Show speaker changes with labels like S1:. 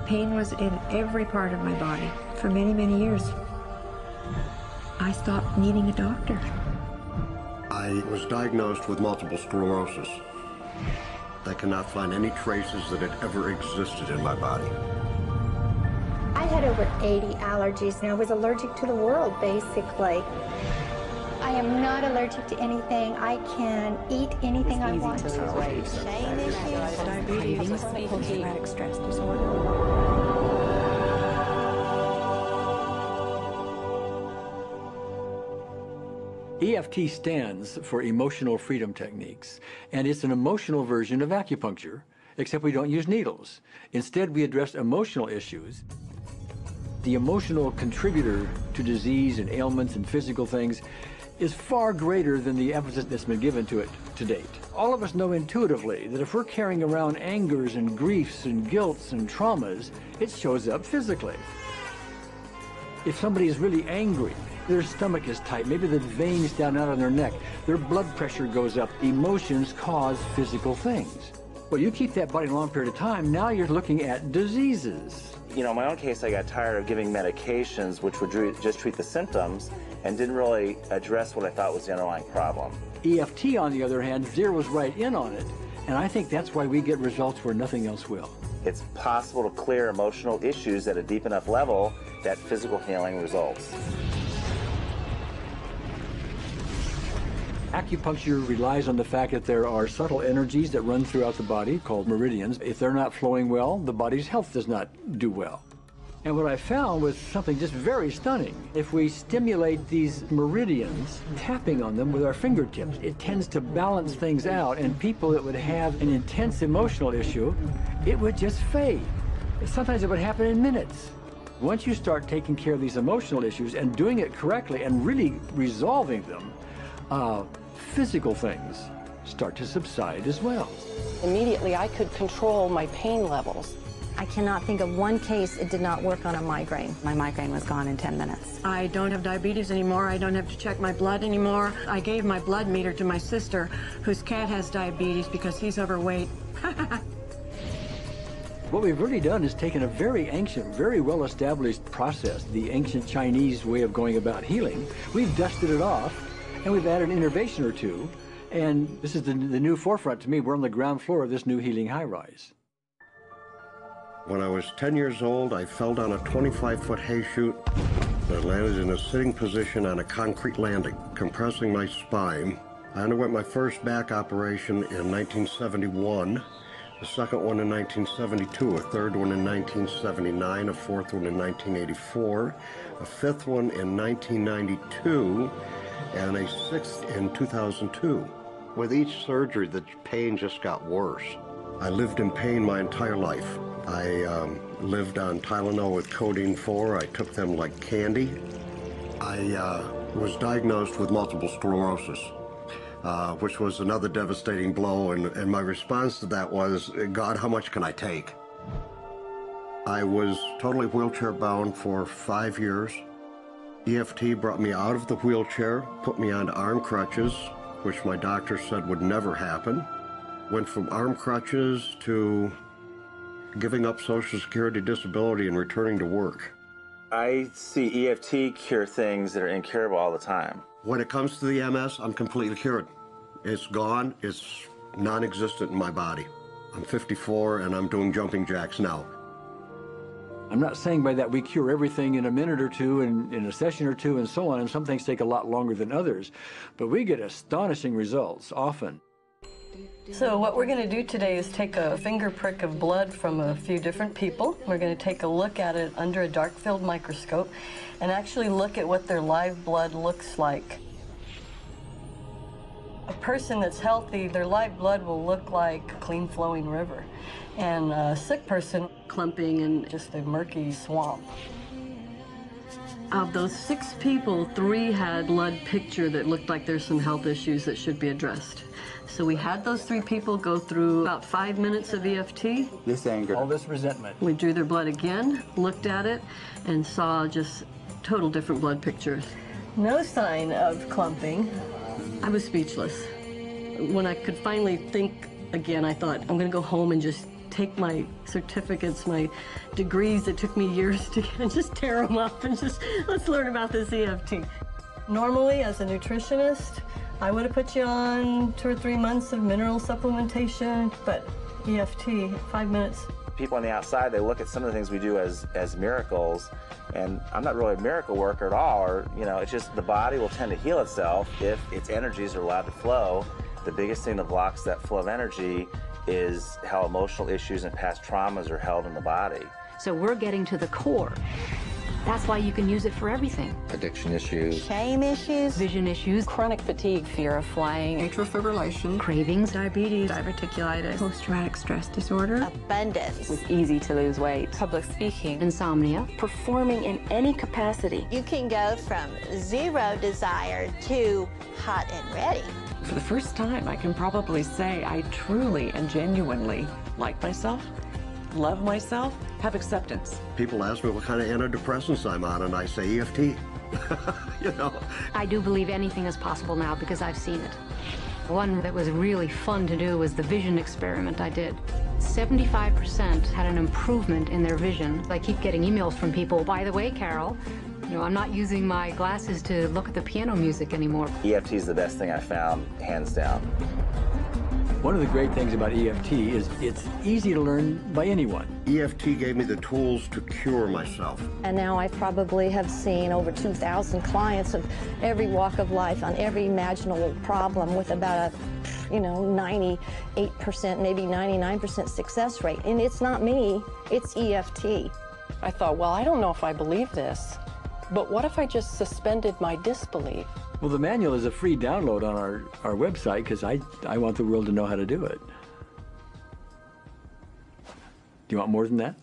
S1: Pain was in every part of my body for many, many years. I stopped needing a doctor.
S2: I was diagnosed with multiple sclerosis. I cannot find any traces that it ever existed in my body.
S3: I had over 80 allergies, and I was allergic to the world, basically. I am not allergic to anything. I can eat anything I want to.
S1: Diabetes, post-traumatic stress disorder.
S4: EFT stands for Emotional Freedom Techniques, and it's an emotional version of acupuncture, except we don't use needles. Instead, we address emotional issues. The emotional contributor to disease and ailments and physical things is far greater than the emphasis that's been given to it to date. All of us know intuitively that if we're carrying around angers and griefs and guilts and traumas, it shows up physically. If somebody is really angry, their stomach is tight, maybe the veins down out on their neck, their blood pressure goes up. Emotions cause physical things. Well, you keep that body a long period of time, now you're looking at diseases.
S5: You know, in my own case, I got tired of giving medications which would just treat the symptoms and didn't really address what I thought was the underlying problem.
S4: EFT, on the other hand, zeroes right in on it, and I think that's why we get results where nothing else will.
S5: It's possible to clear emotional issues at a deep enough level that physical healing results.
S4: Acupuncture relies on the fact that there are subtle energies that run throughout the body called meridians. If they're not flowing well, the body's health does not do well. And what I found was something just very stunning. If we stimulate these meridians, tapping on them with our fingertips, it tends to balance things out, and people that would have an intense emotional issue, it would just fade. Sometimes it would happen in minutes. Once you start taking care of these emotional issues and doing it correctly and really resolving them, physical things start to subside as well.
S6: Immediately, I could control my pain levels.
S7: I cannot think of one case it did not work on a migraine. My migraine was gone in 10 minutes.
S1: I don't have diabetes anymore. I don't have to check my blood anymore. I gave my blood meter to my sister, whose cat has diabetes because he's overweight.
S4: What we've really done is taken a very ancient, very well-established process, the ancient Chinese way of going about healing. We've dusted it off, and we've added an innovation or two, and this is the new forefront to me. We're on the ground floor of this new healing high-rise.
S2: When I was 10 years old, I fell down a 25-foot hay chute. I landed in a sitting position on a concrete landing, compressing my spine. I underwent my first back operation in 1971, the second one in 1972, a third one in 1979, a fourth one in 1984, a fifth one in 1992, and a sixth in 2002. With each surgery, the pain just got worse. I lived in pain my entire life. I lived on Tylenol with codeine 4. I took them like candy. I was diagnosed with multiple sclerosis, which was another devastating blow, and my response to that was, God, how much can I take? I was totally wheelchair bound for 5 years. EFT brought me out of the wheelchair, put me on arm crutches, which my doctor said would never happen. Went from arm crutches to giving up Social Security disability and returning to work.
S5: I see EFT cure things that are incurable all the time.
S2: When it comes to the MS, I'm completely cured. It's gone. It's non-existent in my body. I'm 54 and I'm doing jumping jacks now.
S4: I'm not saying by that we cure everything in a minute or two and in a session or two and so on, and some things take a lot longer than others, but we get astonishing results often.
S8: So what we're going to do today is take a finger prick of blood from a few different people. We're going to take a look at it under a dark field microscope and actually look at what their live blood looks like. A person that's healthy, their live blood will look like a clean flowing river. And a sick person, clumping in just a murky swamp. Of those 6 people, 3 had blood picture that looked like there's some health issues that should be addressed. So we had those 3 people go through about 5 minutes of EFT.
S4: This anger, all this resentment.
S8: We drew their blood again, looked at it, and saw just total different blood pictures. No sign of clumping. I was speechless. When I could finally think again, I thought, I'm going to go home and just take my certificates, my degrees that took me years to get, and just tear them up and just, let's learn about this EFT. Normally, as a nutritionist, I would have put you on 2 or 3 months of mineral supplementation, but EFT, 5 minutes.
S5: People on the outside, they look at some of the things we do as miracles, and I'm not really a miracle worker at all, or, you know, it's just the body will tend to heal itself if its energies are allowed to flow. The biggest thing that blocks that flow of energy is how emotional issues and past traumas are held in the body.
S9: So we're getting to the core. That's why you can use it for everything.
S5: Addiction issues.
S7: Shame issues,
S9: Vision issues,
S6: Chronic fatigue, fear of flying,
S1: Atrial fibrillation,
S9: cravings,
S1: diabetes, diverticulitis, post-traumatic stress disorder,
S3: Abundance.
S6: it's easy to lose weight,
S7: public speaking,
S9: insomnia.
S6: performing in any capacity.
S3: You can go from zero desire to hot and ready.
S10: For the first time, I can probably say I truly and genuinely like myself, love myself, have acceptance.
S2: People ask me what kind of antidepressants I'm on, and I say EFT. You know.
S9: I do believe anything is possible now because I've seen it. One that was really fun to do was the vision experiment I did. 75% had an improvement in their vision. I keep getting emails from people, by the way, Carol, you know, I'm not using my glasses to look at the piano music anymore.
S5: EFT is the best thing I found, hands down.
S4: One of the great things about EFT is it's easy to learn by anyone.
S2: EFT gave me the tools to cure myself.
S7: and now I probably have seen over 2,000 clients of every walk of life on every imaginable problem with about a 98%, maybe 99% success rate. And it's not me, it's EFT.
S6: I thought, well, I don't know if I believe this, but what if I just suspended my disbelief?
S4: Well, the manual is a free download on our website because I want the world to know how to do it. Do you want more than that?